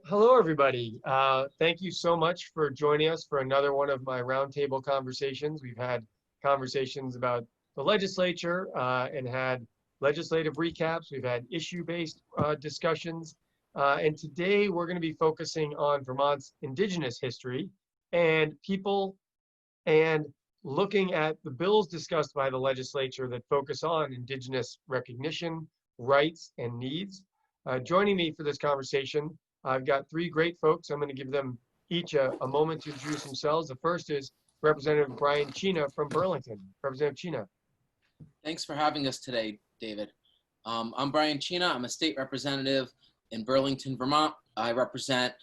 Hello, everybody. Thank you so much for joining us for another one of my roundtable conversations. We've had conversations about the legislature and had legislative recaps. We've had issue-based discussions. And today we're going to be focusing on Vermont's Indigenous history and people and looking at the bills discussed by the legislature that focus on Indigenous recognition, rights, and needs. Joining me for this conversation, I've got three great folks. I'm going to give them each a moment to introduce themselves. The first is Representative Brian Cina from Burlington. Representative Cina. Thanks for having us today, David. I'm Brian Cina. I'm a state representative in Burlington, Vermont. I represent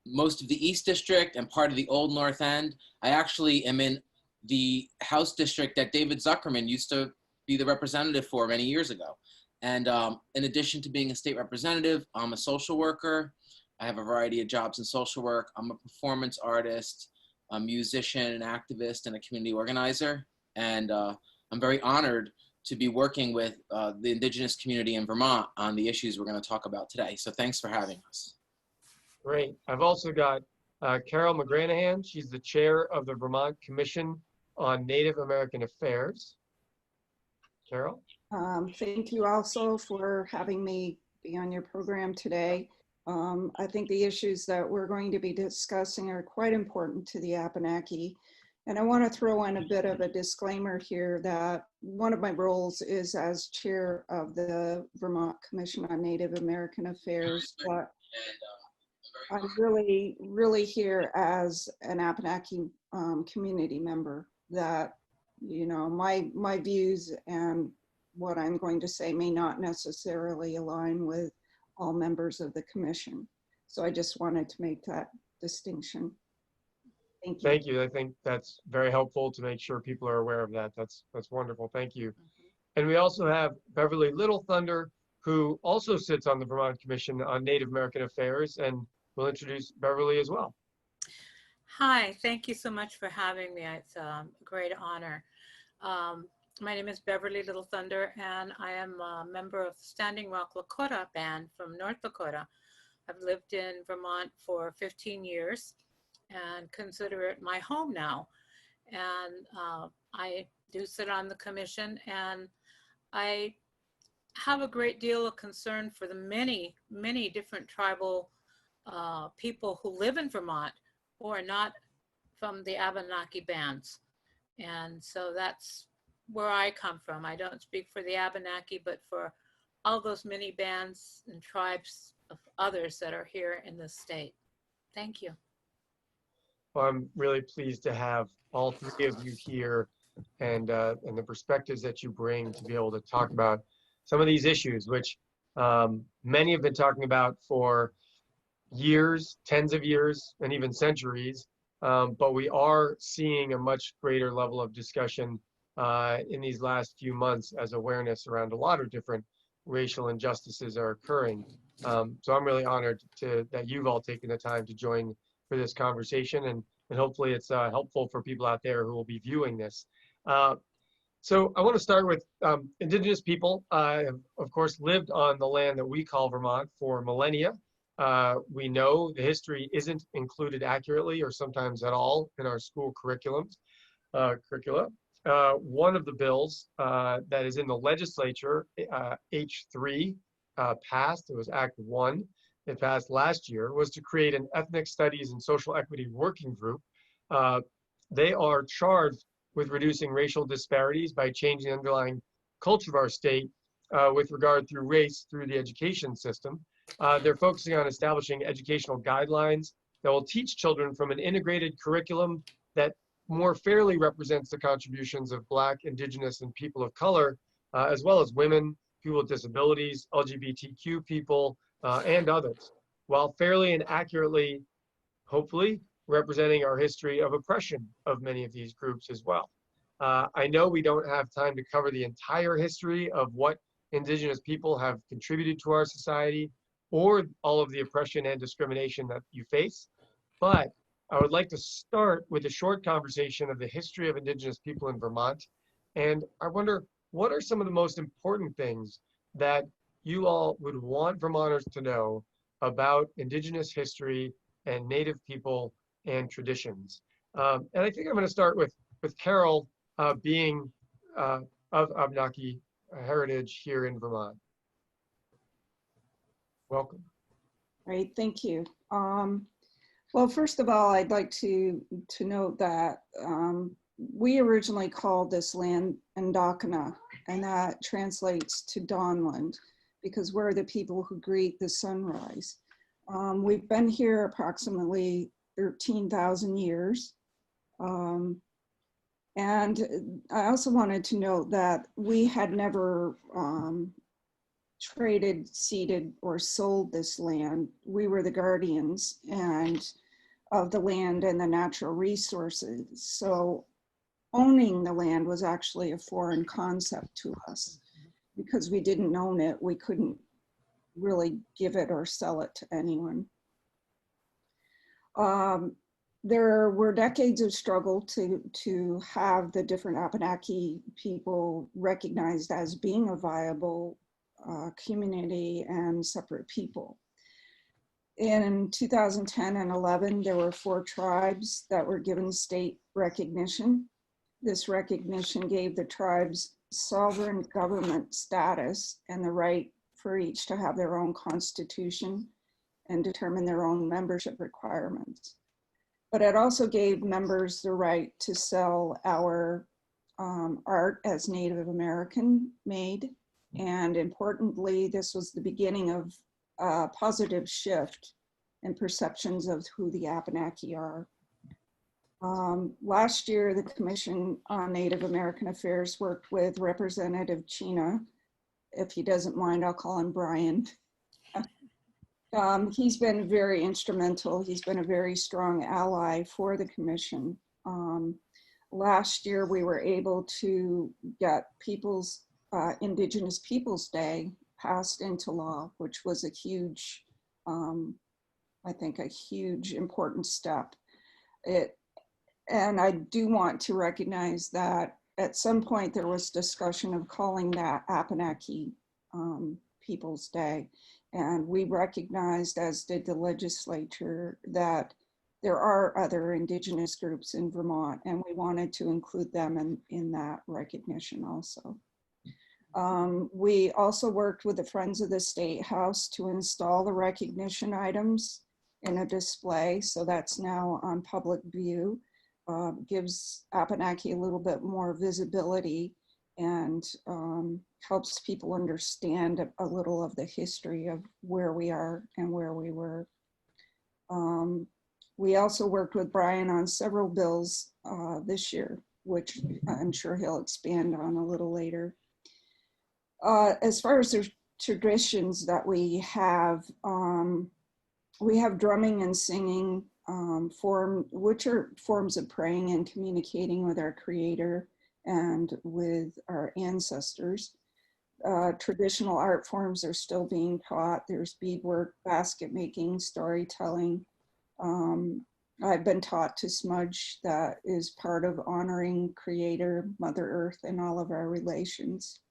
most of the East District and part of the Old North End. I actually am in the House district that David Zuckerman used to be the representative for many years ago. And in addition to being a state representative, I'm a social worker. I have a variety of jobs in social work. I'm a performance artist, a musician, an activist, and a community organizer. And I'm very honored to be working with the Indigenous community in Vermont on the issues we're going to talk about today. So thanks for having us. Great. I've also got Carol McGranaghan. She's the chair of the Vermont Commission on Native American Affairs. Carol? Thank you also for having me be on your program today. I think the issues that we're going to be discussing are quite important to the Abenaki. And I want to throw in a bit of a disclaimer here that one of my roles is as chair of the Vermont Commission on Native American Affairs, but I'm really here as an Abenaki community member that, you know, my views and what I'm going to say may not necessarily align with all members of the commission. So I just wanted to make that distinction. Thank you. Thank you. I think that's very helpful to make sure people are aware of that. That's wonderful. Thank you. And we also have Beverly Little Thunder, who also sits on the Vermont Commission on Native American Affairs, and we'll introduce Beverly as well. Hi, thank you so much for having me. It's a great honor. My name is Beverly Little Thunder, and I am a member of the Standing Rock Lakota band from North Dakota. I've lived in Vermont for 15 years and consider it my home now. And I do sit on the commission, and I have a great deal of concern for the many different tribal people who live in Vermont who are not from the Abenaki bands. And so that's where I come from. I don't speak for the Abenaki, but for all those many bands and tribes of others that are here in the state. Thank you. Well, I'm really pleased to have all three of you here and the perspectives that you bring to be able to talk about some of these issues, which many have been talking about for years, tens of years, and even centuries. But we are seeing a much greater level of discussion in these last few months as awareness around a lot of different racial injustices are occurring. So I'm really honored that you've all taken the time to join for this conversation, and hopefully it's helpful for people out there who will be viewing this. So I want to start with Indigenous people have, of course, lived on the land that we call Vermont for millennia. We know the history isn't included accurately or sometimes at all in our school curricula. One of the bills that is in the legislature, H3, passed. It was Act 1. It passed last year, was to create an ethnic studies and social equity working group. They are charged with reducing racial disparities by changing the underlying culture of our state with regard through race through the education system. They're focusing on establishing educational guidelines that will teach children from an integrated curriculum that more fairly represents the contributions of Black, Indigenous, and people of color, as well as women, people with disabilities, LGBTQ people, and others, while fairly and accurately, hopefully, representing our history of oppression of many of these groups as well. I know we don't have time to cover the entire history of what Indigenous people have contributed to our society or all of the oppression and discrimination that you face, but I would like to start with a short conversation of the history of Indigenous people in Vermont. And I wonder, what are some of the most important things that you all would want Vermonters to know about Indigenous history and Native people and traditions. And I think I'm going to start with Carol being of Abenaki heritage here in Vermont. Welcome. Great, thank you. Well, first of all, I'd like to note that we originally called this land Ndakana, and that translates to Dawnland, because we're the people who greet the sunrise. We've been here approximately 13,000 years. And I also wanted to note that we had never traded, ceded, or sold this land. We were the guardians of the land and the natural resources. So owning the land was actually a foreign concept to us. Because we didn't own it, we couldn't really give it or sell it to anyone. There were decades of struggle to have the different Abenaki people recognized as being a viable community and separate people. In 2010 and 11, there were 4 tribes that were given state recognition. This recognition gave the tribes sovereign government status and the right for each to have their own constitution and determine their own membership requirements. But it also gave members the right to sell our art as Native American made. And importantly, this was the beginning of a positive shift in perceptions of who the Abenaki are. Last year, the Commission on Native American Affairs worked with Representative Cina. If he doesn't mind, I'll call him Brian. He's been very instrumental. He's been a very strong ally for the Commission. Last year, we were able to get Indigenous Peoples Day passed into law, which was a huge, I think, a huge important step. And I do want to recognize that at some point there was discussion of calling that Abenaki Peoples Day. And we recognized, as did the legislature, that there are other Indigenous groups in Vermont, and we wanted to include them in that recognition also. We also worked with the Friends of the State House to install the recognition items in a display. So that's now on public view. Gives Abenaki a little bit more visibility and helps people understand a little of the history of where we are and where we were. We also worked with Brian on several bills this year, which I'm sure he'll expand on a little later. As far as the traditions that we have drumming and singing, which are forms of praying and communicating with our Creator and with our ancestors. Traditional art forms are still being taught. There's beadwork, basket making, storytelling. I've been taught to smudge. That is part of honoring Creator, Mother Earth, and all of our relations.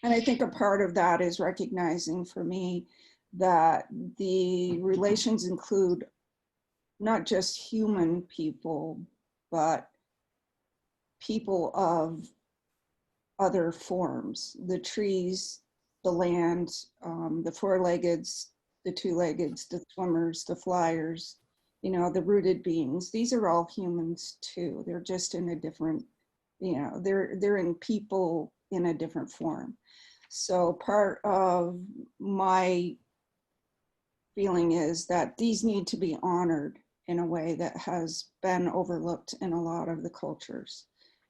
And I think a part of that is recognizing for me that the relations include not just human people, but people of other forms, the trees, the land, the 4-leggeds, the 2-leggeds, the swimmers, the flyers, you know, the rooted beings. These are all humans too. They're just in a different, you know, they're in people in a different form. So part of my feeling is that these need to be honored in a way that has been overlooked in a lot of the cultures.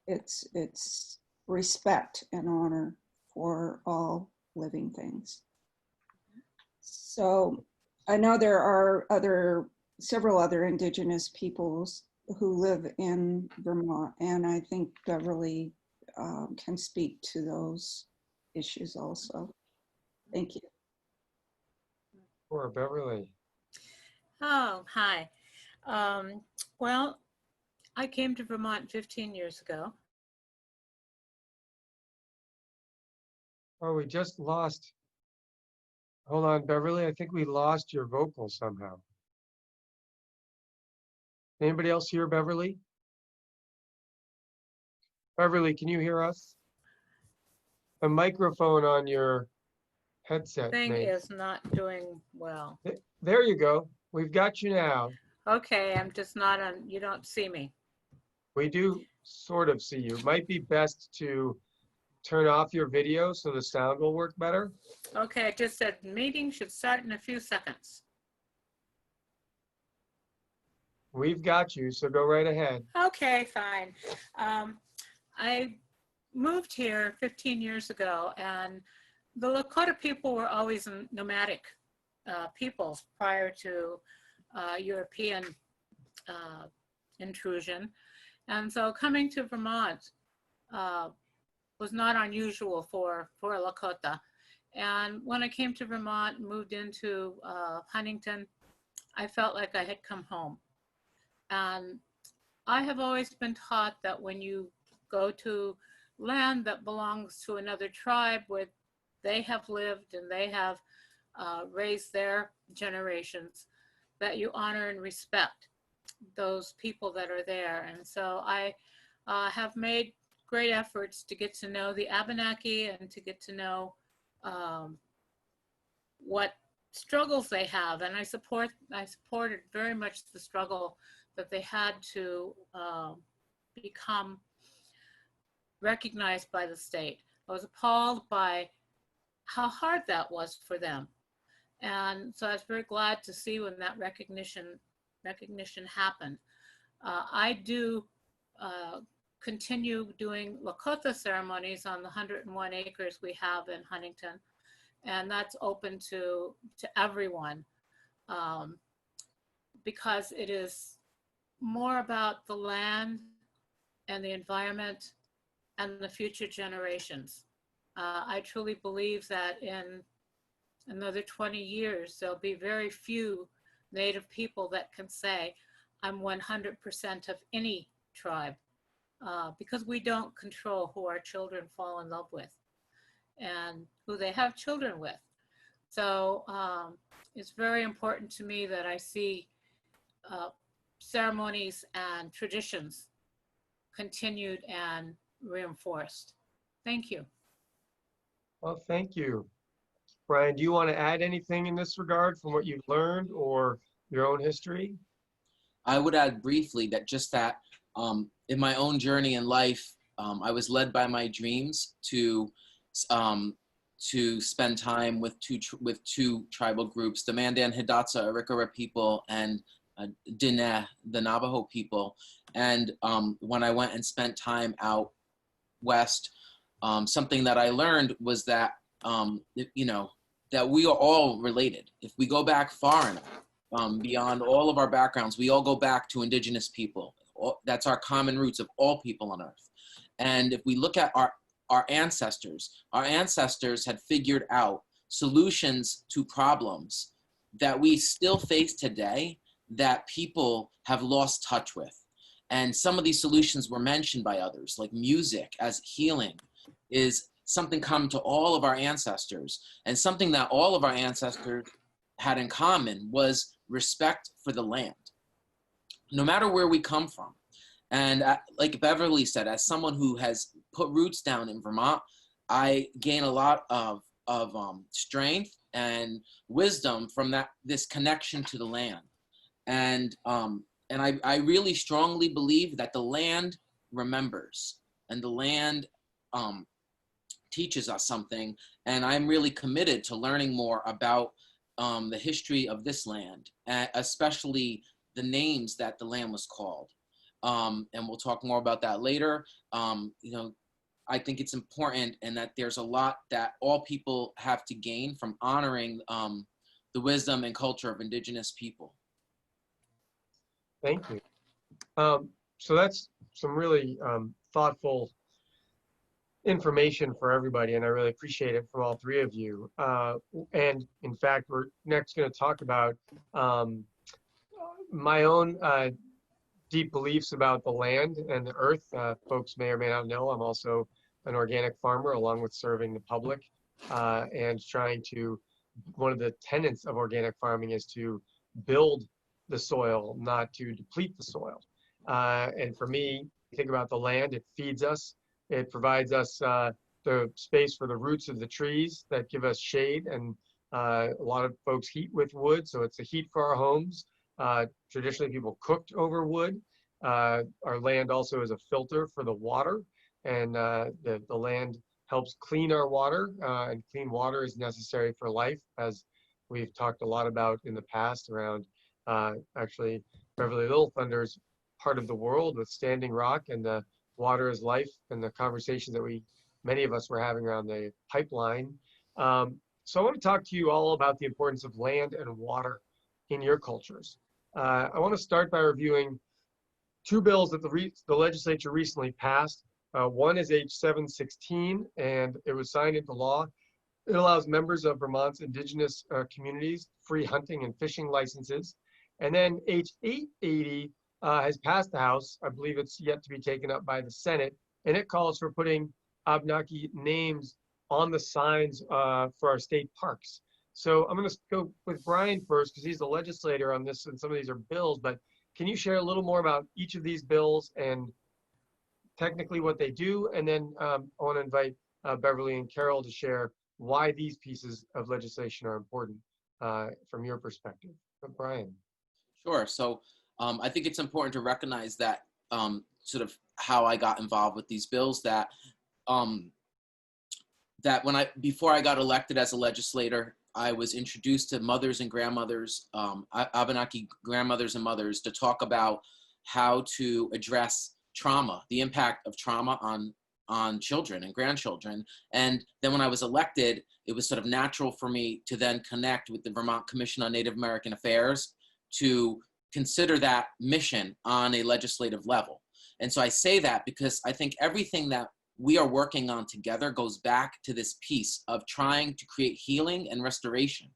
It's respect and honor for all living things. So I know there are several other Indigenous peoples who live in Vermont, and I think Beverly can speak to those issues also. Thank you. Or Beverly. Oh, hi. Well, I came to Vermont 15 years ago. Oh, we just lost Hold on, Beverly. I think we lost your vocal somehow. Anybody else hear Beverly? Beverly, can you hear us? The microphone on your headset, Thing mate. is not doing well. There you go. We've got you now. Okay, I'm just not on, you don't see me. We do sort of see you. Might be best to turn off your video so the sound will work better. Okay, it just said meeting should start in a few seconds. We've got you, so go right ahead. Okay, fine. I moved here 15 years ago, and the Lakota people were always nomadic peoples prior to European intrusion. And so coming to Vermont was not unusual for Lakota. And when I came to Vermont and moved into Huntington, I felt like I had come home. And I have always been taught that when you go to land that belongs to another tribe where they have lived and they have raised their generations, that you honor and respect those people that are there. And so I have made great efforts to get to know the Abenaki and to get to know what struggles they have. And I supported very much the struggle that they had to become recognized by the state. I was appalled by how hard that was for them. And so I was very glad to see when that recognition happened. I do continue doing Lakota ceremonies on the 101 acres we have in Huntington, and that's open to everyone because it is more about the land and the environment and the future generations. I truly believe that in another 20 years, there'll be very few Native people that can say, I'm 100% of any tribe, because we don't control who our children fall in love with and who they have children with. So it's very important to me that I see ceremonies and traditions continued and reinforced. Thank you. Well, thank you. Brian, do you want to add anything in this regard from what you've learned or your own history? I would add briefly that just that in my own journey in life, I was led by my dreams to spend time with two tribal groups, the Mandan Hidatsa Arikara people and Diné, the Navajo people. And when I went and spent time out west, something that I learned was that, that we are all related. If we go back far enough, beyond all of our backgrounds, we all go back to Indigenous people. That's our common roots of all people on earth. And if we look at our ancestors had figured out solutions to problems that we still face today that people have lost touch with. And some of these solutions were mentioned by others, like music as healing is something common to all of our ancestors. And something that all of our ancestors had in common was respect for the land, no matter where we come from. And like Beverly said, as someone who has put roots down in Vermont, I gain a lot of strength and wisdom from this connection to the land. And I really strongly believe that the land remembers and the land teaches us something. And I'm really committed to learning more about the history of this land, especially the names that the land was called. And we'll talk more about that later. I think it's important and that there's a lot that all people have to gain from honoring the wisdom and culture of Indigenous people. Thank you. So that's some really thoughtful information for everybody, and I really appreciate it from all three of you. And in fact, we're next going to talk about my own deep beliefs about the land and the earth. Folks may or may not know, I'm also an organic farmer, along with serving the public and trying to one of the tenets of organic farming is to build the soil, not to deplete the soil. And for me, think about the land, it feeds us, it provides us the space for the roots of the trees that give us shade, and a lot of folks heat with wood, so it's a heat for our homes. Traditionally, people cooked over wood. Our land also is a filter for the water, and the land helps clean our water, and clean water is necessary for life, as we've talked a lot about in the past around actually Beverly Little Thunder's part of the world with Standing Rock and the water is life, and the conversations that many of us were having around the pipeline. So I want to talk to you all about the importance of land and water in your cultures. I want to start by reviewing two bills that the legislature recently passed. One is H716, and it was signed into law. It allows members of Vermont's indigenous communities free hunting and fishing licenses. And then H880 has passed the House. I believe it's yet to be taken up by the Senate, and it calls for putting Abenaki names on the signs for our state parks. So I'm going to go with Brian first, because he's the legislator on this, and some of these are bills, but can you share a little more about each of these bills and technically what they do? And then I want to invite Beverly and Carol to share why these pieces of legislation are important from your perspective. But Brian. Sure. So I think it's important to recognize that sort of how I got involved with these bills, that before I got elected as a legislator, I was introduced to mothers and grandmothers, Abenaki grandmothers and mothers, to talk about how to address trauma, the impact of trauma on children and grandchildren. And then when I was elected, it was sort of natural for me to then connect with the Vermont Commission on Native American Affairs to consider that mission on a legislative level. And so I say that because I think everything that we are working on together goes back to this piece of trying to create healing and restoration,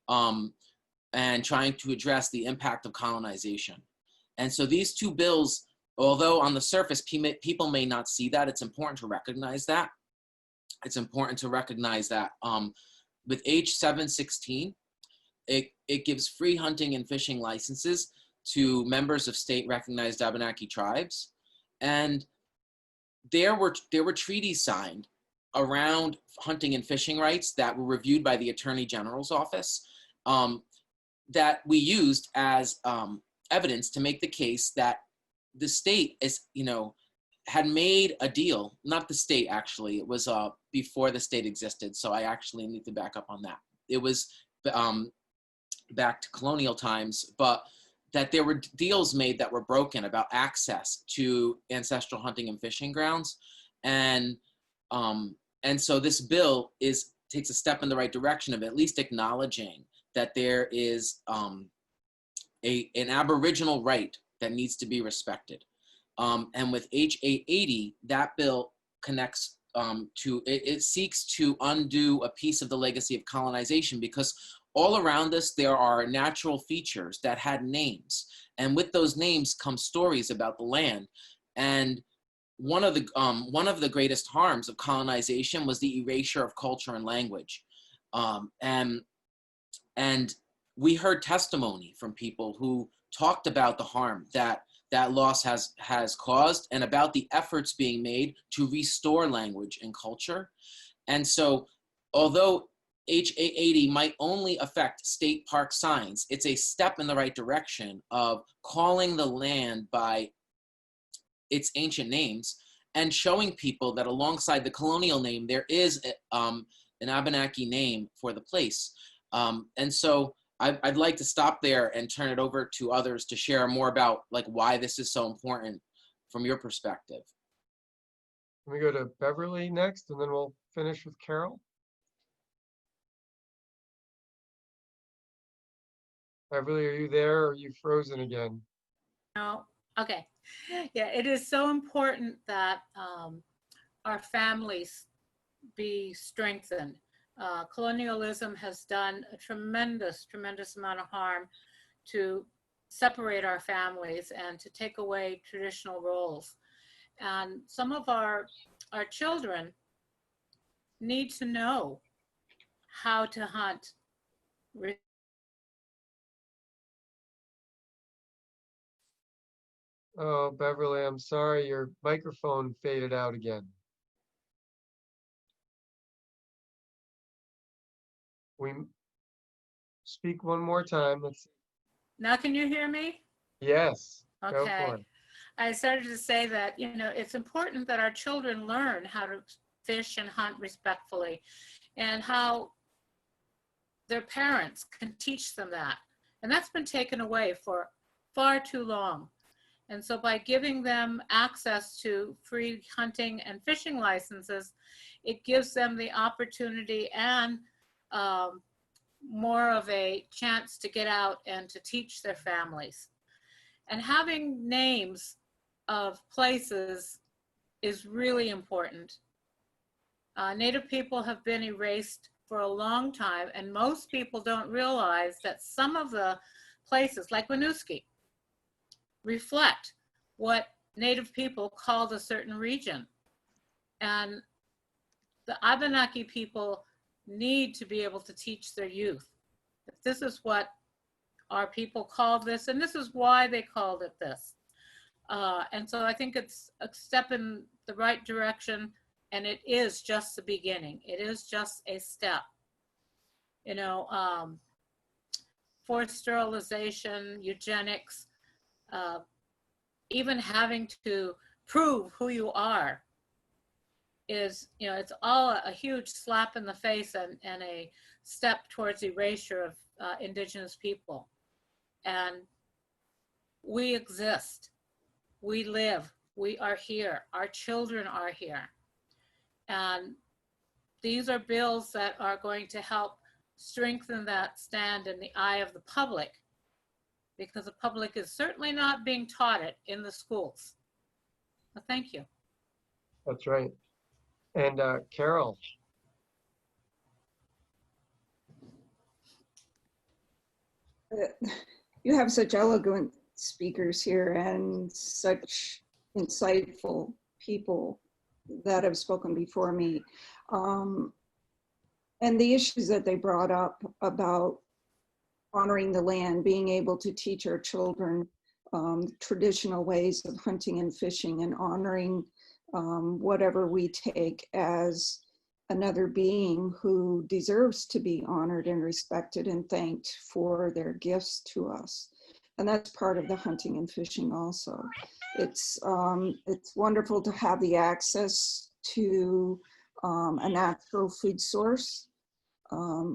and trying to address the impact of colonization. And so these two bills, although on the surface people may not see that, it's important to recognize that. It's important to recognize that with H716, it gives free hunting and fishing licenses to members of state-recognized Abenaki tribes. And there were treaties signed around hunting and fishing rights that were reviewed by the Attorney General's office that we used as evidence to make the case that the state had made a deal. Not the state, actually. It was before the state existed, so I actually need to back up on that. It was back to colonial times, but that there were deals made that were broken about access to ancestral hunting and fishing grounds. And so this bill takes a step in the right direction of at least acknowledging that there is an Aboriginal right that needs to be respected. And with H880, that bill connects it seeks to undo a piece of the legacy of colonization, because all around us, there are natural features that had names. And with those names come stories about the land. And one of the greatest harms of colonization was the erasure of culture and language. And we heard testimony from people who talked about the harm that loss has caused, and about the efforts being made to restore language and culture. And so, although H880 might only affect state park signs, it's a step in the right direction of calling the land by its ancient names and showing people that alongside the colonial name, there is an Abenaki name for the place. And so I'd like to stop there and turn it over to others to share more about why this is so important from your perspective. Can we go to Beverly next, and then we'll finish with Carol? Beverly, are you there, or are you frozen again? No. Okay. Yeah, it is so important that our families be strengthened. Colonialism has done a tremendous amount of harm to separate our families and to take away traditional roles. And some of our children need to know how to hunt Oh, Beverly, I'm sorry, your microphone faded out again. We speak one more time. Let's see. Now can you hear me? Yes, go Okay. for it. I started to say that, you know, it's important that our children learn how to fish and hunt respectfully, and how their parents can teach them that. And that's been taken away for far too long. And so by giving them access to free hunting and fishing licenses, it gives them the opportunity and more of a chance to get out and to teach their families. And having names of places is really important. Native people have been erased for a long time, and most people don't realize that some of the places, like Winooski, reflect what Native people called a certain region. And the Abenaki people need to be able to teach their youth that this is what our people called this, and this is why they called it this. And so I think it's a step in the right direction, and it is just the beginning. It is just a step. You know, forced sterilization, eugenics, even having to prove who you are is, you know, it's all a huge slap in the face and a step towards erasure of Indigenous people. And we exist, we live, we are here, our children are here. And these are bills that are going to help strengthen that stand in the eye of the public, because the public is certainly not being taught it in the schools. So thank you. That's right. And Carol. You have such eloquent speakers here and such insightful people that have spoken before me. And the issues that they brought up about honoring the land, being able to teach our children traditional ways of hunting and fishing, and honoring whatever we take as another being who deserves to be honored and respected and thanked for their gifts to us. And that's part of the hunting and fishing also. It's wonderful to have the access to a natural food source,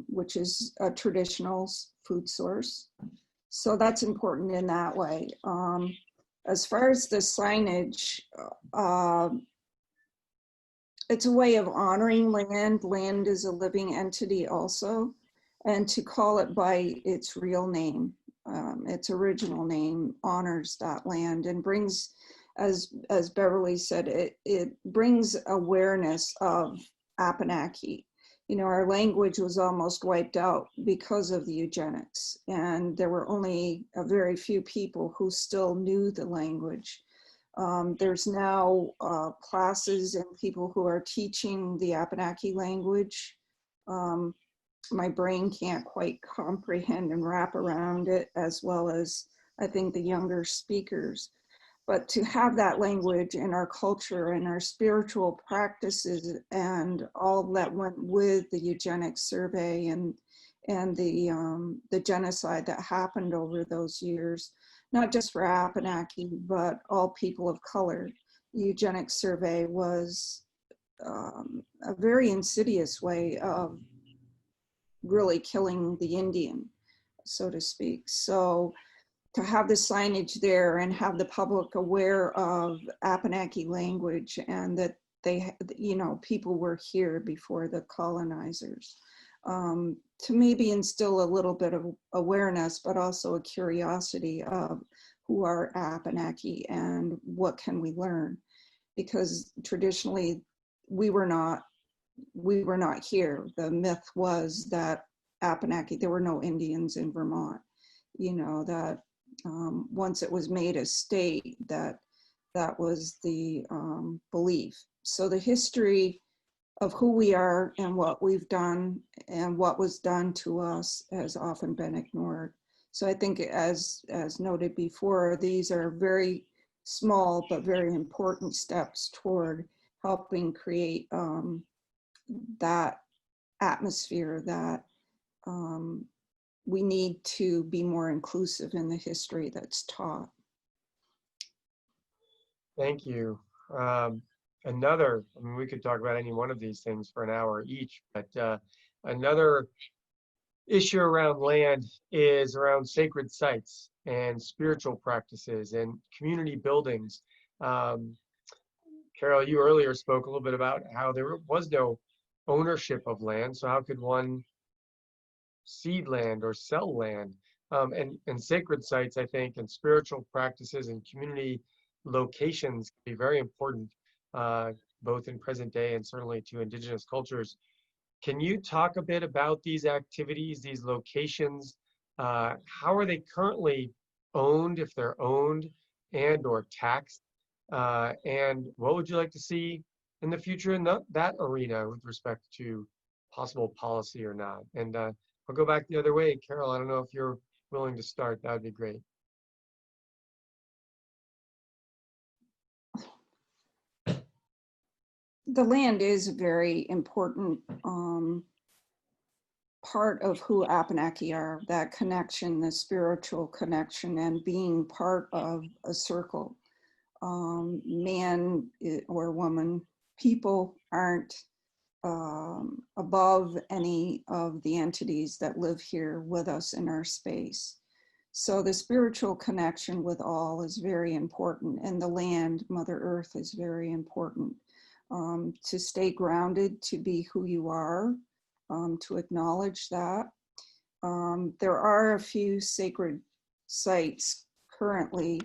which is a traditional food source. So that's important in that way. As far as the signage, it's a way of honoring land. Land is a living entity also, and to call it by its real name, its original name, honors that land and brings, as Beverly said, it brings awareness of Abenaki. You know, our language was almost wiped out because of the eugenics, and there were only a very few people who still knew the language. There's now classes and people who are teaching the Abenaki language. My brain can't quite comprehend and wrap around it, as well as I think the younger speakers. But to have that language in our culture and our spiritual practices and all that went with the eugenics survey and the genocide that happened over those years, not just for Abenaki, but all people of color. The eugenics survey was a very insidious way of really killing the Indian, so to speak. So to have the signage there and have the public aware of Abenaki language, and that they, you know, people were here before the colonizers, to maybe instill a little bit of awareness, but also a curiosity of who are Abenaki and what can we learn, because traditionally we were not here. The myth was that Abenaki, there were no Indians in Vermont, you know, that once it was made a state, that was the belief. So the history of who we are and what we've done and what was done to us has often been ignored. So I think as noted before, these are very small but very important steps toward helping create that atmosphere that we need to be more inclusive in the history that's taught. Thank you. I mean, we could talk about any one of these things for an hour each, but another issue around land is around sacred sites and spiritual practices and community buildings. Carol, you earlier spoke a little bit about how there was no ownership of land. So how could one seed land or sell land? And sacred sites, I think, and spiritual practices and community locations can be very important, both in present day and certainly to Indigenous cultures. Can you talk a bit about these activities, these locations? How are they currently owned, if they're owned, and or taxed? And what would you like to see in the future in that arena with respect to possible policy or not? And I'll go back the other way. Carol, I don't know if you're willing to start. That would be great. The land is a very important part of who Abenaki are, that connection, the spiritual connection, and being part of a circle. Man or woman, people aren't above any of the entities that live here with us in our space. So the spiritual connection with all is very important, and the land, Mother Earth, is very important. To stay grounded, to be who you are, to acknowledge that. There are a few sacred sites currently.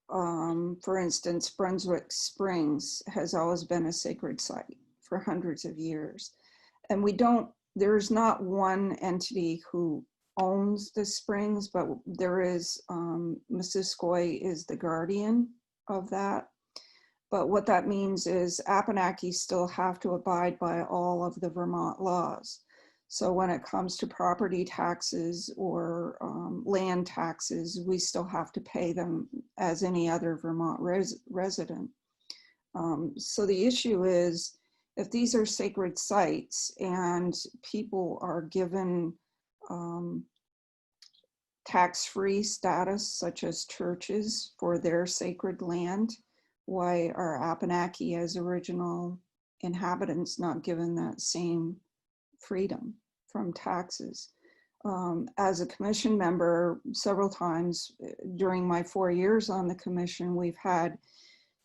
For instance, Brunswick Springs has always been a sacred site for hundreds of years. And there's not one entity who owns the springs, but there is, Missisquoi is the guardian of that. But what that means is Abenaki still have to abide by all of the Vermont laws. So when it comes to property taxes or land taxes, we still have to pay them as any other Vermont resident. So the issue is, if these are sacred sites and people are given tax-free status, such as churches, for their sacred land, why are Abenaki as original inhabitants not given that same freedom from taxes? As a commission member, several times during my 4 years on the commission, we've had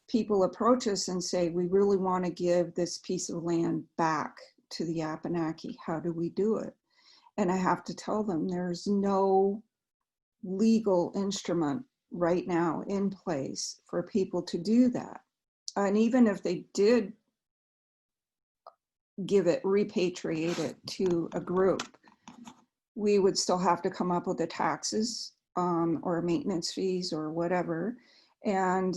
people approach us and say, we really want to give this piece of land back to the Abenaki. How do we do it? And I have to tell them there's no legal instrument right now in place for people to do that. And even if they did repatriate it to a group, we would still have to come up with the taxes or maintenance fees or whatever. And,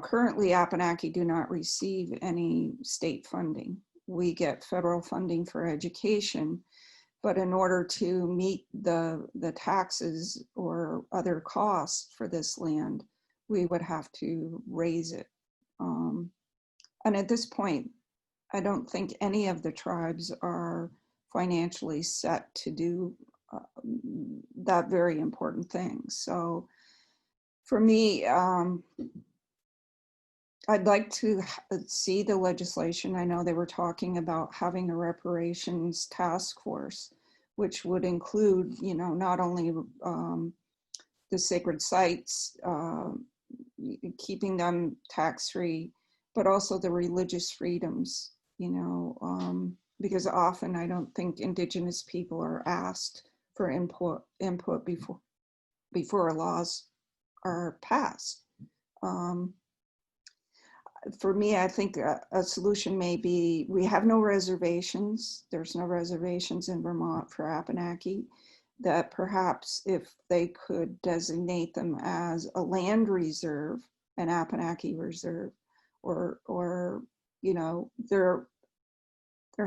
currently Abenaki do not receive any state funding. We get federal funding for education, but in order to meet the taxes or other costs for this land, we would have to raise it. And at this point, I don't think any of the tribes are financially set to do that very important thing. So for me, I'd like to see the legislation. I know they were talking about having a reparations task force, which would include, not only the sacred sites, keeping them tax-free, but also the religious freedoms, because often I don't think Indigenous people are asked for input before laws are passed. For me, I think a solution may be, we have no reservations. There's no reservations in Vermont for Abenaki, that perhaps if they could designate them as a land reserve, an Abenaki reserve, or there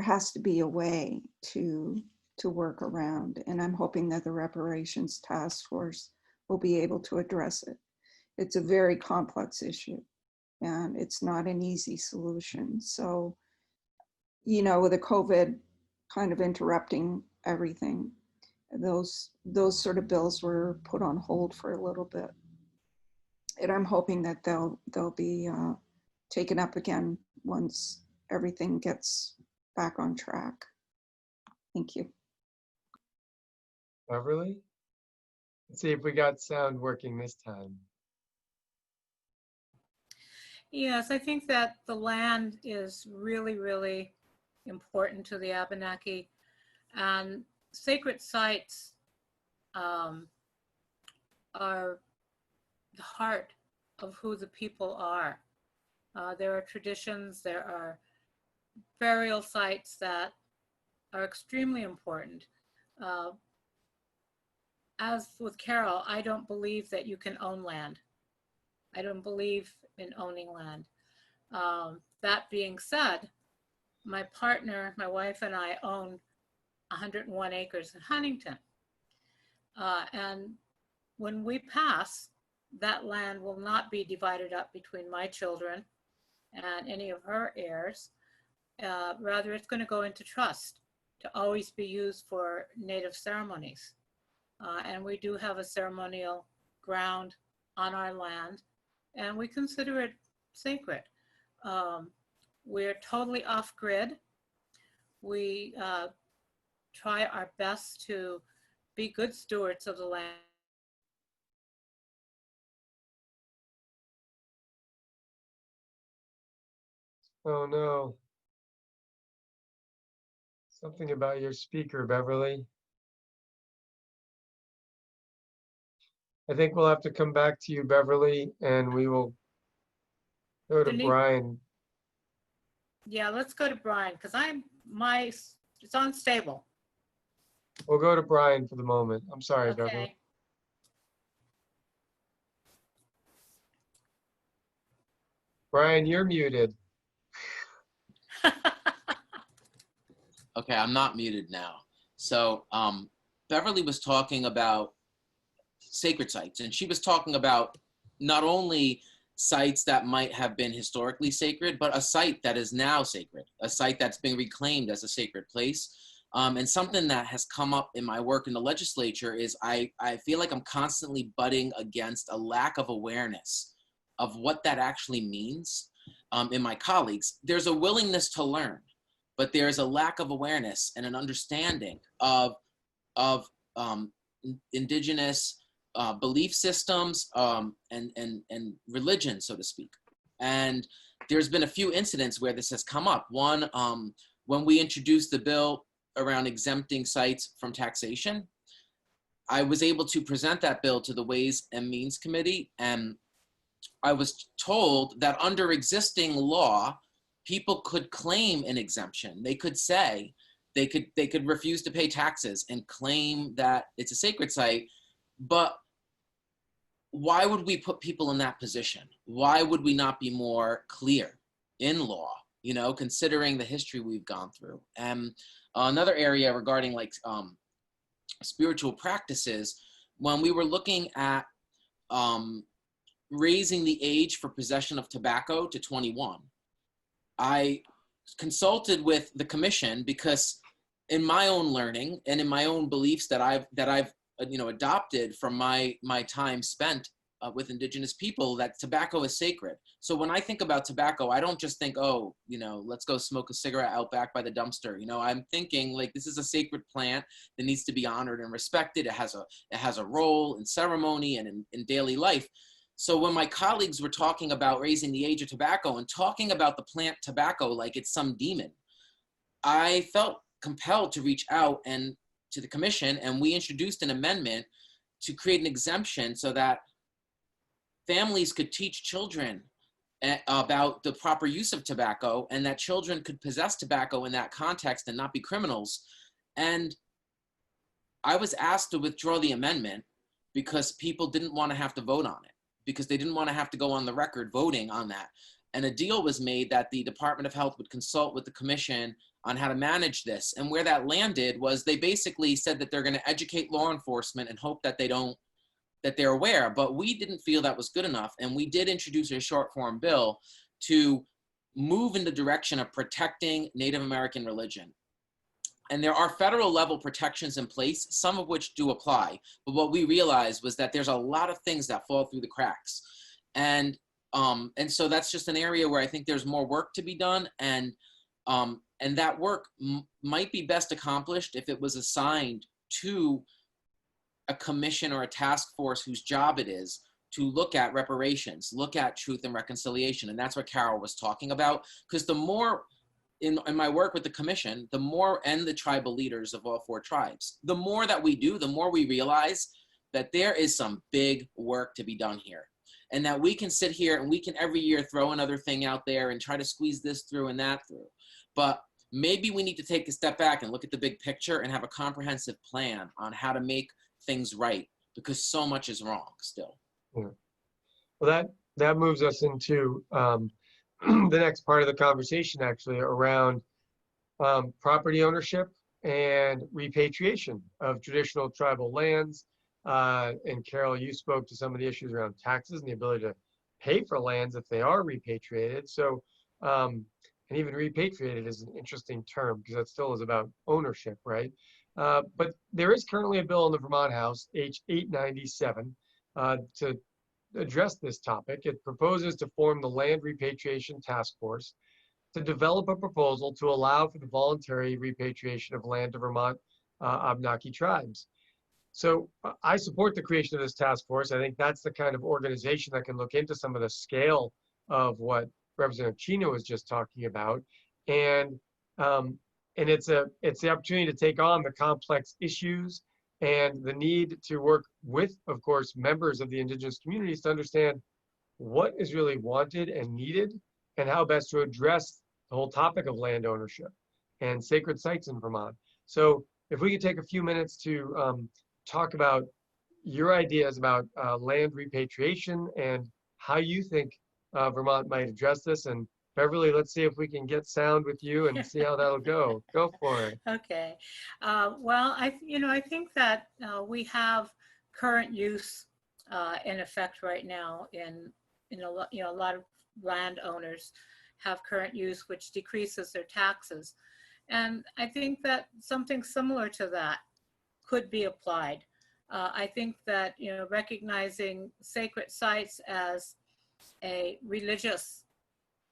has to be a way to work around. And I'm hoping that the reparations task force will be able to address it. It's a very complex issue and it's not an easy solution. So, with the COVID kind of interrupting everything, those sort of bills were put on hold for a little bit. And I'm hoping that they'll be taken up again once everything gets back on track. Thank you. Beverly? Let's see if we got sound working this time. Yes, I think that the land is really, really important to the Abenaki, and sacred sites are the heart of who the people are. There are traditions, there are burial sites that are extremely important. As with Carol, I don't believe that you can own land. I don't believe in owning land. That being said, my partner, my wife and I own 101 acres in Huntington. And when we pass, that land will not be divided up between my children and any of her heirs. Rather, it's going to go into trust to always be used for Native ceremonies. And we do have a ceremonial ground on our land, and we consider it sacred. We're totally off grid. We try our best to be good stewards of the land. Oh no. Something about your speaker, Beverly. I think we'll have to come back to you, Beverly, and we will go to Denise? Brian. Yeah, let's go to Brian, because it's unstable. We'll go to Brian for the moment. I'm sorry, Beverly. Okay. Brian, you're muted. Okay, I'm not muted now. So Beverly was talking about sacred sites, and she was talking about not only sites that might have been historically sacred, but a site that is now sacred, a site that's been reclaimed as a sacred place. And something that has come up in my work in the legislature is I feel like I'm constantly butting against a lack of awareness of what that actually means in my colleagues. There's a willingness to learn, but there's a lack of awareness and an understanding of Indigenous belief systems and religion, so to speak. And there's been a few incidents where this has come up. One, when we introduced the bill around exempting sites from taxation, I was able to present that bill to the Ways and Means Committee, and I was told that under existing law, people could claim an exemption. They could say, they could refuse to pay taxes and claim that it's a sacred site. But why would we put people in that position? Why would we not be more clear in law, considering the history we've gone through? And another area regarding spiritual practices, when we were looking at raising the age for possession of tobacco to 21, I consulted with the commission because in my own learning and in my own beliefs that I've adopted from my time spent with Indigenous people, that tobacco is sacred. So when I think about tobacco, I don't just think, let's go smoke a cigarette out back by the dumpster. I'm thinking this is a sacred plant that needs to be honored and respected. It has a role in ceremony and in daily life. So when my colleagues were talking about raising the age of tobacco and talking about the plant tobacco like it's some demon, I felt compelled to reach out and to the commission, and we introduced an amendment to create an exemption so that families could teach children about the proper use of tobacco, and that children could possess tobacco in that context and not be criminals. And I was asked to withdraw the amendment because people didn't want to have to vote on it, because they didn't want to have to go on the record voting on that. And a deal was made that the Department of Health would consult with the commission on how to manage this. And where that landed was they basically said that they're going to educate law enforcement and hope that they're aware. But we didn't feel that was good enough. And we did introduce a short form bill to move in the direction of protecting Native American religion. And there are federal level protections in place, some of which do apply. But what we realized was that there's a lot of things that fall through the cracks. And so that's just an area where I think there's more work to be done. And that work might be best accomplished if it was assigned to a commission or a task force whose job it is to look at reparations, look at truth and reconciliation. And that's what Carol was talking about. Because the more, in my work with the commission, the more, and the tribal leaders of all 4 tribes, the more that we do, the more we realize that there is some big work to be done here. And that we can sit here and we can every year throw another thing out there and try to squeeze this through and that through. But maybe we need to take a step back and look at the big picture and have a comprehensive plan on how to make things right, because so much is wrong still. Yeah. Well, that moves us into the next part of the conversation, actually, around property ownership and repatriation of traditional tribal lands. And Carol, you spoke to some of the issues around taxes and the ability to pay for lands if they are repatriated. So, and even repatriated is an interesting term because that still is about ownership, right? But there is currently a bill in the Vermont House, H 897, to address this topic. It proposes to form the Land Repatriation Task Force to develop a proposal to allow for the voluntary repatriation of land to Vermont Abenaki tribes. So I support the creation of this task force. I think that's the kind of organization that can look into some of the scale of what Representative Cina was just talking about. And it's the opportunity to take on the complex issues and the need to work with, of course, members of the Indigenous communities to understand what is really wanted and needed and how best to address the whole topic of land ownership and sacred sites in Vermont. So if we could take a few minutes to talk about your ideas about land repatriation and how you think Vermont might address this. And Beverly, let's see if we can get sound with you and see how that'll go. Go for it. Okay. Well, I think that we have current use in effect right now in a lot of landowners have current use, which decreases their taxes. And I think that something similar to that could be applied. I think that, recognizing sacred sites as a religious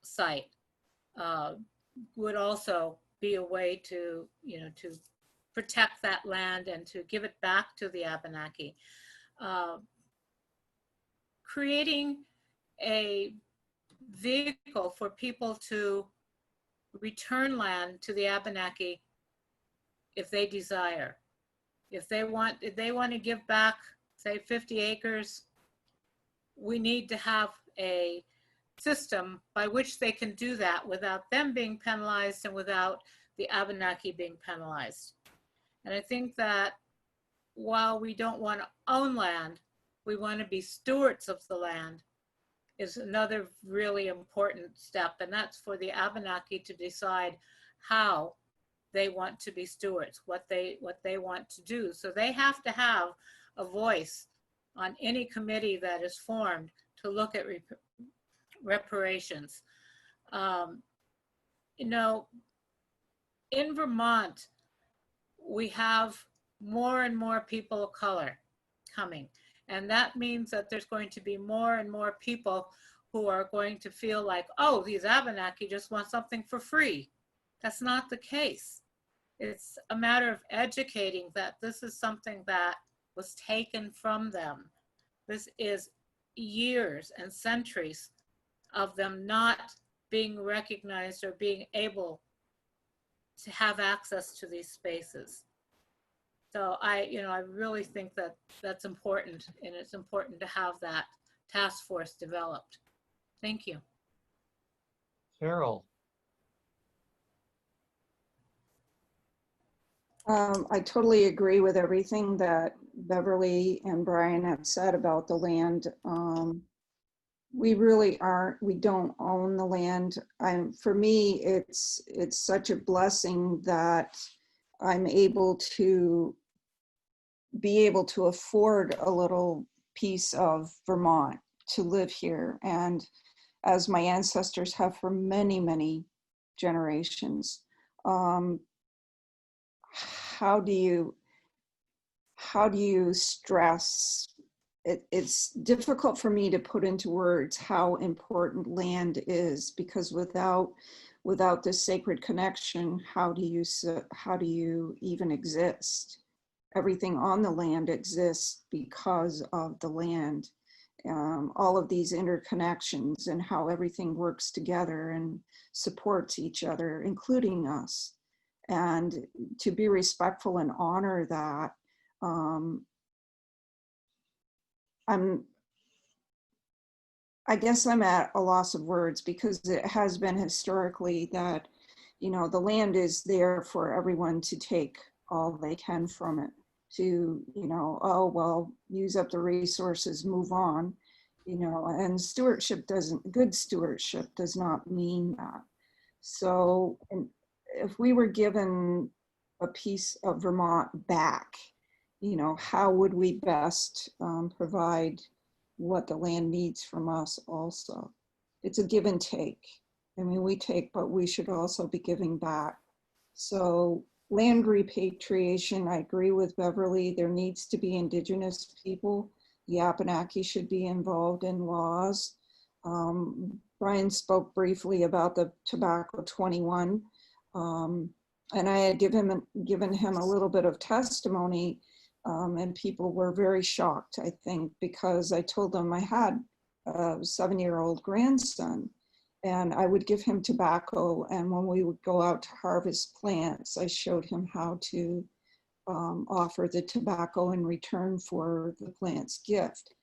site would also be a way to, to protect that land and to give it back to the Abenaki. Creating a vehicle for people to return land to the Abenaki if they desire. If they want to give back, say 50 acres, we need to have a system by which they can do that without them being penalized and without the Abenaki being penalized. And I think that while we don't want to own land, we want to be stewards of the land is another really important step. And that's for the Abenaki to decide how they want to be stewards, what they want to do. So they have to have a voice on any committee that is formed to look at reparations. In Vermont, we have more and more people of color coming. And that means that there's going to be more and more people who are going to feel like, oh, these Abenaki just want something for free. That's not the case. It's a matter of educating that this is something that was taken from them. This is years and centuries of them not being recognized or being able to have access to these spaces. So I really think that that's important, and it's important to have that task force developed. Thank you. Carol. I totally agree with everything that Beverly and Brian have said about the land we really aren't, we don't own the land. For me, it's such a blessing that I'm able to afford a little piece of Vermont to live here. And as my ancestors have for many, many generations. How do you stress it's difficult for me to put into words how important land is, because without this sacred connection, how do you even exist? Everything on the land exists because of the land. All of these interconnections and how everything works together and supports each other, including us. And to be respectful and honor that, I guess I'm at a loss of words, because it has been historically that, the land is there for everyone to take all they can from it, to, oh, well, use up the resources, move on, and good stewardship does not mean that. So if we were given a piece of Vermont back, how would we best provide what the land needs from us also? It's a give and take. I mean, we take, but we should also be giving back. So land repatriation, I agree with Beverly. There needs to be Indigenous people. The Abenaki should be involved in laws. Brian spoke briefly about the Tobacco 21. And I had given him a little bit of testimony, and people were very shocked, I think, because I told them I had a 7-year-old grandson, and I would give him tobacco, and when we would go out to harvest plants, I showed him how to offer the tobacco in return for the plant's gift.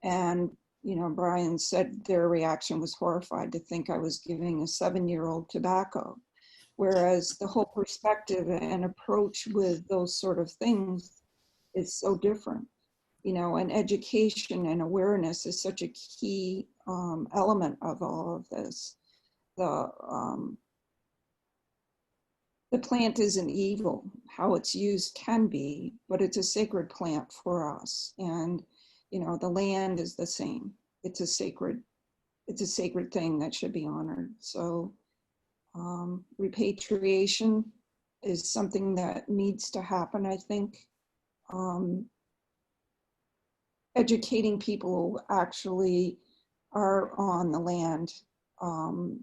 And Brian said their reaction was horrified to think I was giving a 7-year-old tobacco. Whereas the whole perspective and approach with those sort of things is so different, and education and awareness is such a key element of all of this. The plant isn't evil. How it's used can be, but it's a sacred plant for us. And, the land is the same. It's a sacred thing that should be honored. So repatriation is something that needs to happen, I think. Educating people who actually are on the land to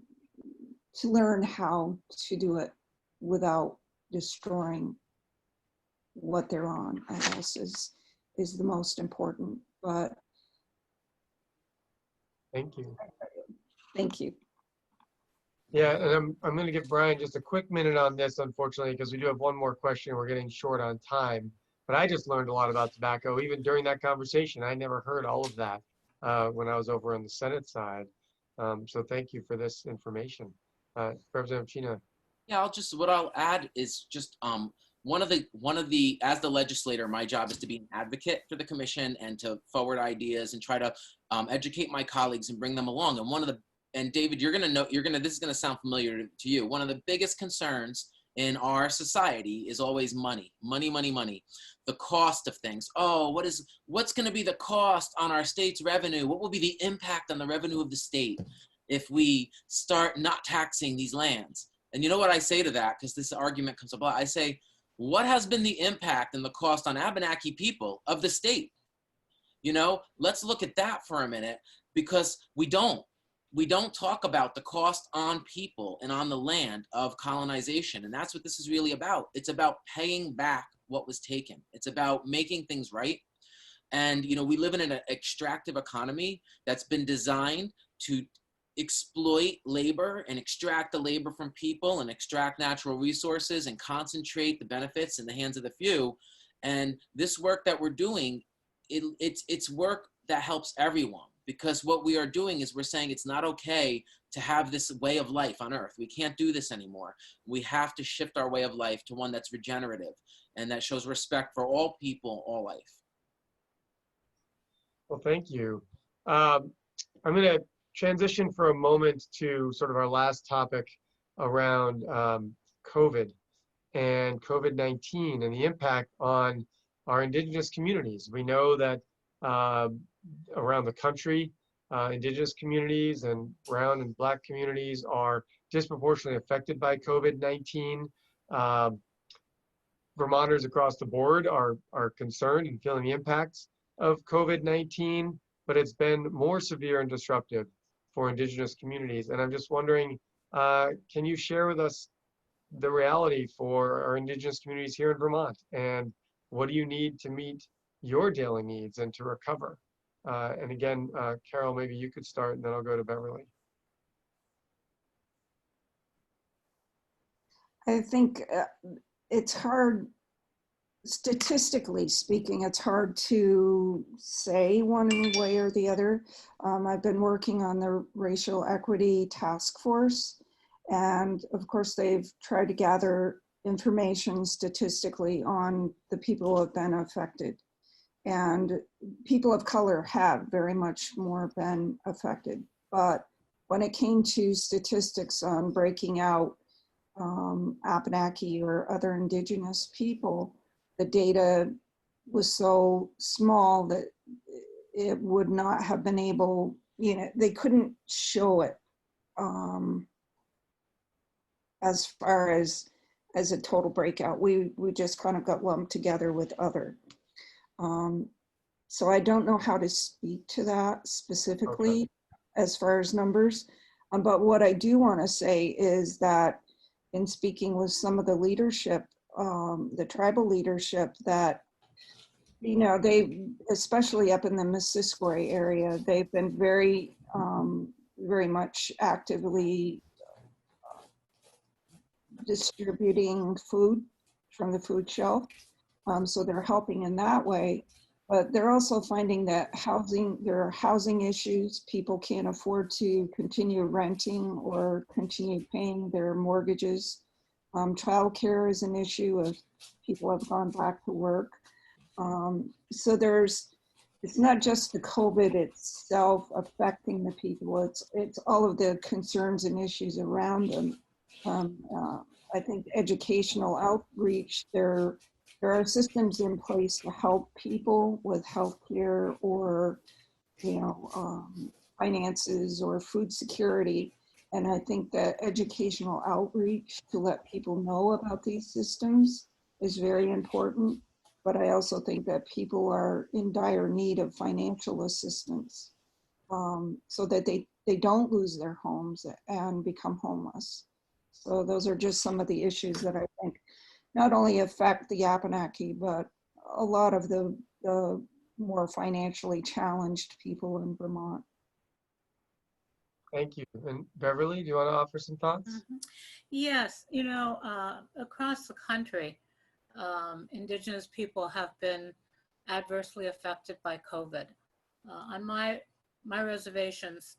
learn how to do it without destroying what they're on, I guess, is the most important. But Thank you. thank you. Yeah, and I'm going to give Brian just a quick minute on this, unfortunately, because we do have one more question. We're getting short on time. But I just learned a lot about tobacco, even during that conversation. I never heard all of that when I was over on the Senate side. So thank you for this information. Representative Cina. Yeah, what I'll add is just one of the as the legislator, my job is to be an advocate for the commission and to forward ideas and try to educate my colleagues and bring them along. And David, this is gonna sound familiar to you. One of the biggest concerns in our society is always money. The cost of things. Oh, what's gonna be the cost on our state's revenue? What will be the impact on the revenue of the state if we start not taxing these lands? And you know what I say to that, because this argument comes up a lot, I say, what has been the impact and the cost on Abenaki people of the state? Let's look at that for a minute, because we don't talk about the cost on people and on the land of colonization. And that's what this is really about. It's about paying back what was taken. It's about making things right. And, we live in an extractive economy that's been designed to exploit labor and extract the labor from people and extract natural resources and concentrate the benefits in the hands of the few. And this work that we're doing, it's work that helps everyone, because what we are doing is we're saying it's not okay to have this way of life on earth. We can't do this anymore. We have to shift our way of life to one that's regenerative and that shows respect for all people, all life. Well, thank you. I'm going to transition for a moment to sort of our last topic around COVID and COVID-19 and the impact on our Indigenous communities. We know that around the country, Indigenous communities and brown and Black communities are disproportionately affected by COVID-19. Vermonters across the board are concerned and feeling the impacts of COVID-19, but it's been more severe and disruptive for Indigenous communities. And I'm just wondering, can you share with us the reality for our Indigenous communities here in Vermont? And what do you need to meet your daily needs and to recover? And again, Carol, maybe you could start and then I'll go to Beverly. I think it's hard, statistically speaking, it's hard to say one way or the other. I've been working on the Racial Equity Task Force, and of course they've tried to gather information statistically on the people who have been affected. And people of color have very much more been affected. But when it came to statistics on breaking out Abenaki or other Indigenous people, the data was so small that it would not have been able, they couldn't show it as far as a total breakout. We just kind of got lumped together with other. So I don't know how to speak to that specifically as far as numbers. But what I do want to say is that in speaking with some of the leadership, the tribal leadership, that, they, especially up in the Missisquoi area, they've been very, very much actively distributing food from the food shelf. So they're helping in that way, but they're also finding that there are housing issues. People can't afford to continue renting or continue paying their mortgages. Childcare is an issue if people have gone back to work. So it's not just the COVID itself affecting the people, it's all of the concerns and issues around them. I think educational outreach, there are systems in place to help people with healthcare or, finances or food security. And I think that educational outreach to let people know about these systems is very important. But I also think that people are in dire need of financial assistance so that they don't lose their homes and become homeless. So those are just some of the issues that I think not only affect the Abenaki, but a lot of the more financially challenged people in Vermont. Thank you. And Beverly, do you want to offer some thoughts? Mm-hmm. Yes, across the country, Indigenous people have been adversely affected by COVID. On my reservations,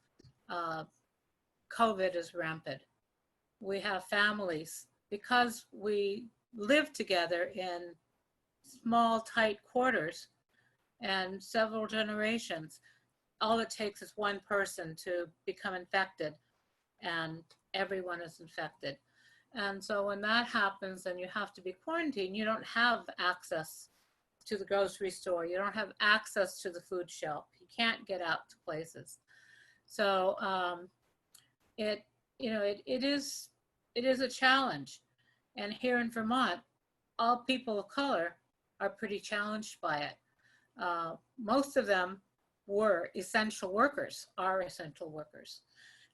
COVID is rampant. We have families, because we live together in small, tight quarters and several generations. All it takes is one person to become infected and everyone is infected. And so when that happens and you have to be quarantined, you don't have access to the grocery store. You don't have access to the food shelf. You can't get out to places. So it is a challenge. And here in Vermont, all people of color are pretty challenged by it. Most of them are essential workers.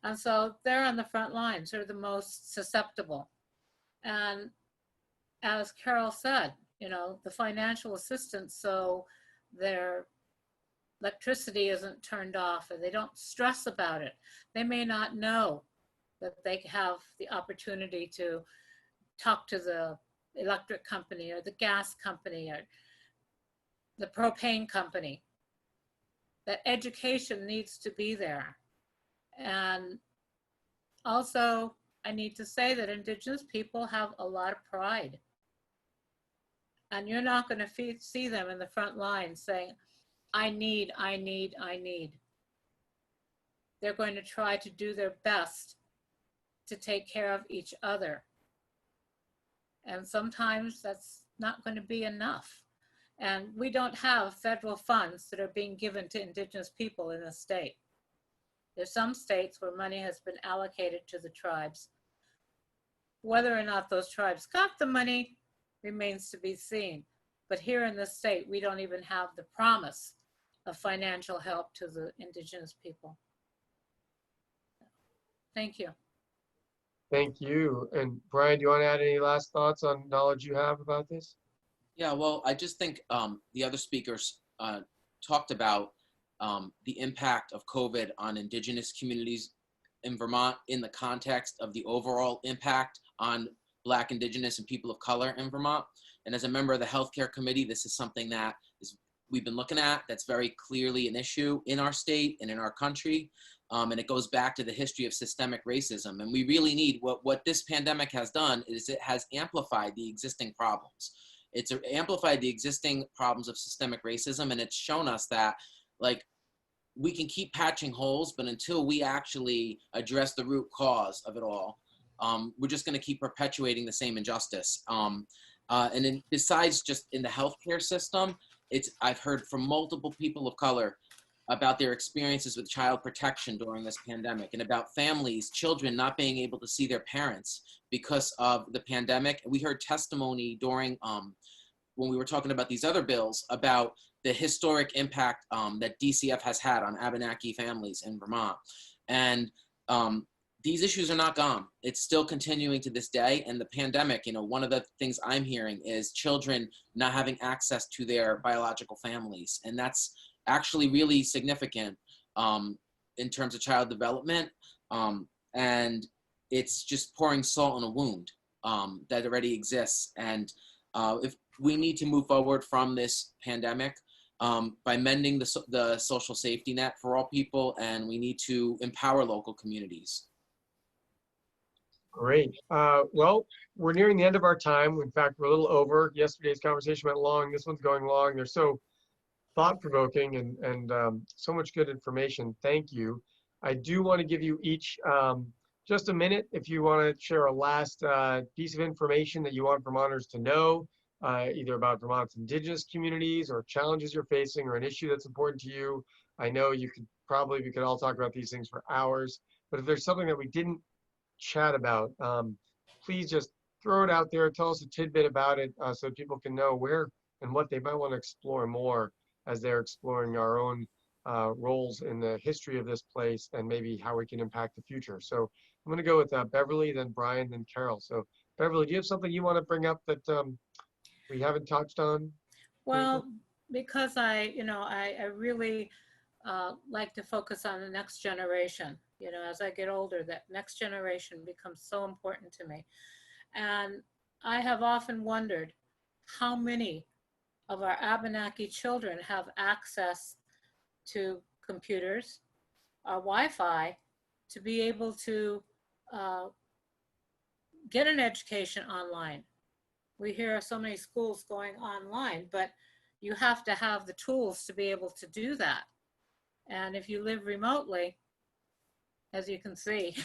And so they're on the front lines. They're the most susceptible. And as Carol said, the financial assistance, so their electricity isn't turned off and they don't stress about it. They may not know that they have the opportunity to talk to the electric company or the gas company or the propane company. That education needs to be there. And also, I need to say that Indigenous people have a lot of pride. And you're not going to see them in the front line saying, I need. they're going to try to do their best to take care of each other. And sometimes that's not going to be enough. And we don't have federal funds that are being given to Indigenous people in the state. There's some states where money has been allocated to the tribes. Whether or not those tribes got the money remains to be seen. But here in this state, we don't even have the promise of financial help to the Indigenous people. Thank you. Thank you. And Brian, do you want to add any last thoughts on knowledge you have about this? Yeah, well, I just think the other speakers talked about the impact of COVID on Indigenous communities in Vermont in the context of the overall impact on Black, Indigenous, and people of color in Vermont. And as a member of the Healthcare Committee, this is something that we've been looking at that's very clearly an issue in our state and in our country. And it goes back to the history of systemic racism. And we really need, what this pandemic has done is it has amplified the existing problems. It's amplified the existing problems of systemic racism, and it's shown us that, like, we can keep patching holes, but until we actually address the root cause of it all, we're just going to keep perpetuating the same injustice. And then besides just in the healthcare system, I've heard from multiple people of color about their experiences with child protection during this pandemic, and about families, children not being able to see their parents because of the pandemic. We heard testimony during, when we were talking about these other bills, about the historic impact that DCF has had on Abenaki families in Vermont. And these issues are not gone. It's still continuing to this day. And the pandemic, you know, one of the things I'm hearing is children not having access to their biological families. And that's actually really significant in terms of child development. And it's just pouring salt on a wound that already exists. And if we need to move forward from this pandemic by mending the social safety net for all people, and we need to empower local communities. Great. Well, we're nearing the end of our time. In fact, we're a little over. Yesterday's conversation went long. This one's going long. They're so thought-provoking and so much good information. Thank you. I do want to give you each just a minute if you want to share a last piece of information that you want Vermonters to know, either about Vermont's Indigenous communities or challenges you're facing or an issue that's important to you. I know we could all talk about these things for hours, but if there's something that we didn't chat about, please just throw it out there. Tell us a tidbit about it so people can know where and what they might want to explore more as they're exploring our own roles in the history of this place and maybe how we can impact the future. So I'm going to go with Beverly, then Brian, then Carol. So Beverly, do you have something you want to bring up that we haven't touched on? Well, because I really like to focus on the next generation. You know, as I get older, that next generation becomes so important to me. And I have often wondered how many of our Abenaki children have access to computers or Wi-Fi to be able to get an education online. We hear of so many schools going online, but you have to have the tools to be able to do that. And if you live remotely, as you can see,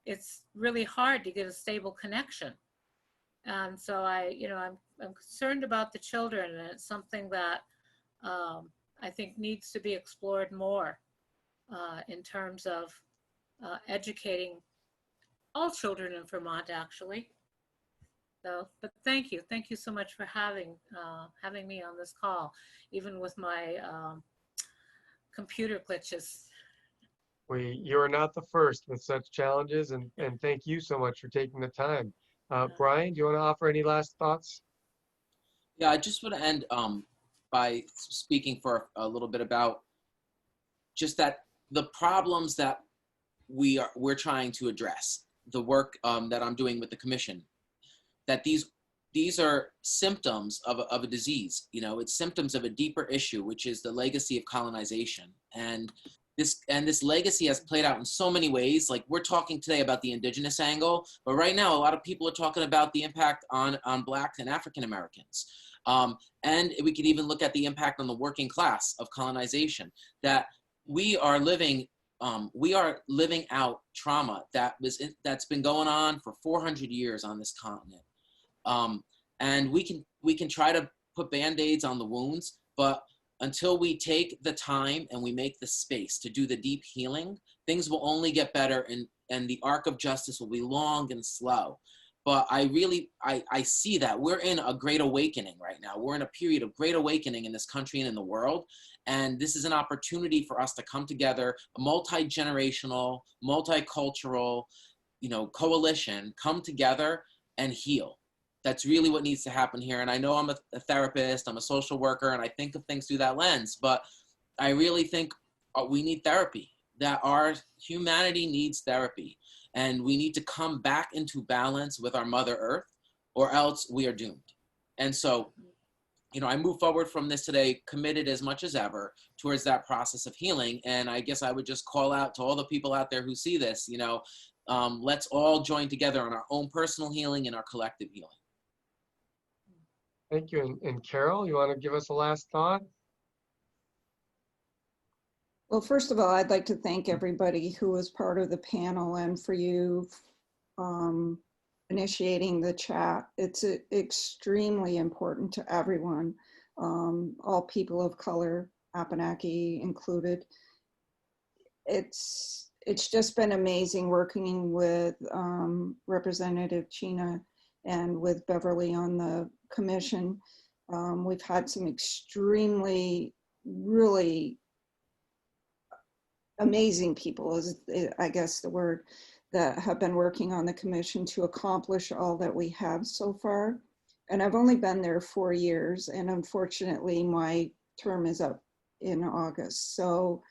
it's really hard to get a stable connection. And so I'm concerned about the children, and it's something that I think needs to be explored more in terms of educating all children in Vermont, actually. So, but thank you so much for having me on this call, even with my computer glitches. You are not the first with such challenges, and thank you so much for taking the time. Brian, do you want to offer any last thoughts? Yeah, I just want to end by speaking for a little bit about just that the problems that we're trying to address, the work that I'm doing with the commission, that these are symptoms of a disease. You know, it's symptoms of a deeper issue, which is the legacy of colonization. And this legacy has played out in so many ways. Like, we're talking today about the Indigenous angle, but right now a lot of people are talking about the impact on Black and African Americans. And we could even look at the impact on the working class of colonization, that we are living We are living out trauma that's been going on for 400 years on this continent. And we can try to put Band-Aids on the wounds, but until we take the time and we make the space to do the deep healing, things will only get better, and the arc of justice will be long and slow. But I see that we're in a great awakening right now. We're in a period of great awakening in this country and in the world. And this is an opportunity for us to come together, a multi-generational, multicultural, coalition, come together and heal. That's really what needs to happen here. And I know I'm a therapist, I'm a social worker, and I think of things through that lens, but I really think we need therapy, that our humanity needs therapy. And we need to come back into balance with our Mother Earth, or else we are doomed. And so, I move forward from this today, committed as much as ever towards that process of healing. And I guess I would just call out to all the people out there who see this, let's all join together on our own personal healing and our collective healing. Thank you. And Carol, you want to give us a last thought? Well, first of all, I'd like to thank everybody who was part of the panel and for you initiating the chat. It's extremely important to everyone, all people of color, Abenaki included. It's just been amazing working with Representative Cina and with Beverly on the commission. We've had some extremely, really amazing people, is I guess the word, that have been working on the commission to accomplish all that we have so far. And I've only been there 4 years, and unfortunately my term is up in August. So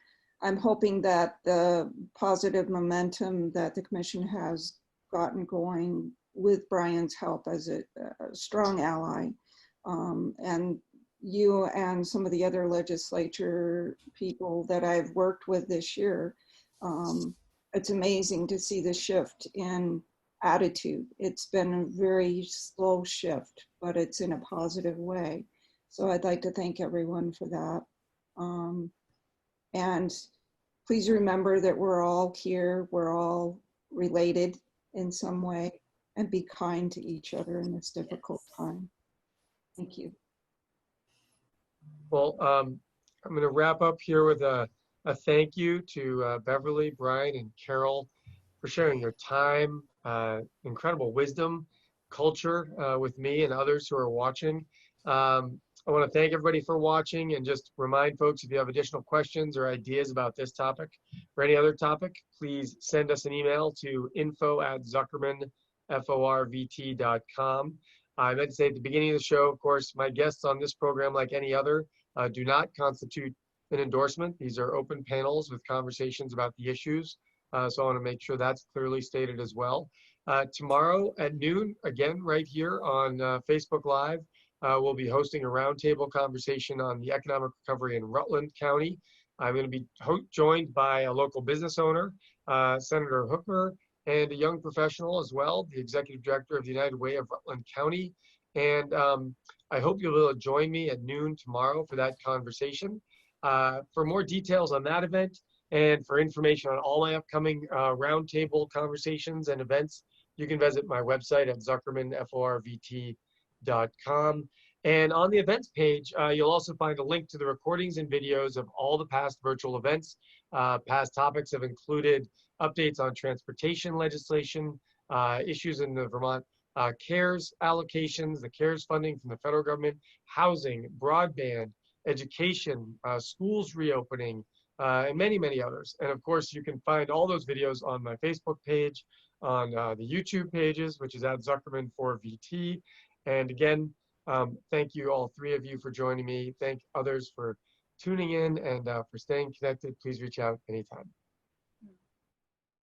I'm hoping that the positive momentum that the commission has gotten going with Brian's help as a strong ally, and you and some of the other legislature people that I've worked with this year, it's amazing to see the shift in attitude. It's been a very slow shift, but it's in a positive way. So I'd like to thank everyone for that. And please remember that we're all here, we're all related in some way, and be kind to each other in this difficult time. Thank you. Well, I'm going to wrap up here with a thank you to Beverly, Brian, and Carol for sharing your time, incredible wisdom, culture with me and others who are watching. I want to thank everybody for watching, and just remind folks, if you have additional questions or ideas about this topic or any other topic, please send us an email to info@zuckerman.com. I meant to say at the beginning of the show, of course, my guests on this program, like any other, do not constitute an endorsement. These are open panels with conversations about the issues. So I want to make sure that's clearly stated as well. Tomorrow at noon, again, right here on Facebook Live, we'll be hosting a roundtable conversation on the economic recovery in Rutland County. I'm going to be joined by a local business owner, Senator Hooker, and a young professional as well, the executive director of the United Way of Rutland County. And I hope you'll be able to join me at noon tomorrow for that conversation. For more details on that event and for information on all my upcoming roundtable conversations and events, you can visit my website at zuckerman.com. And on the events page, you'll also find a link to the recordings and videos of all the past virtual events. Past topics have included updates on transportation legislation, issues in the Vermont CARES allocations, the CARES funding from the federal government, housing, broadband, education, schools reopening, and many, many others. And of course, you can find all those videos on my Facebook page, on the YouTube pages, which is at Zuckerman4VT. And again, thank you, all three of you, for joining me. Thank others for tuning in and for staying connected. Please reach out anytime.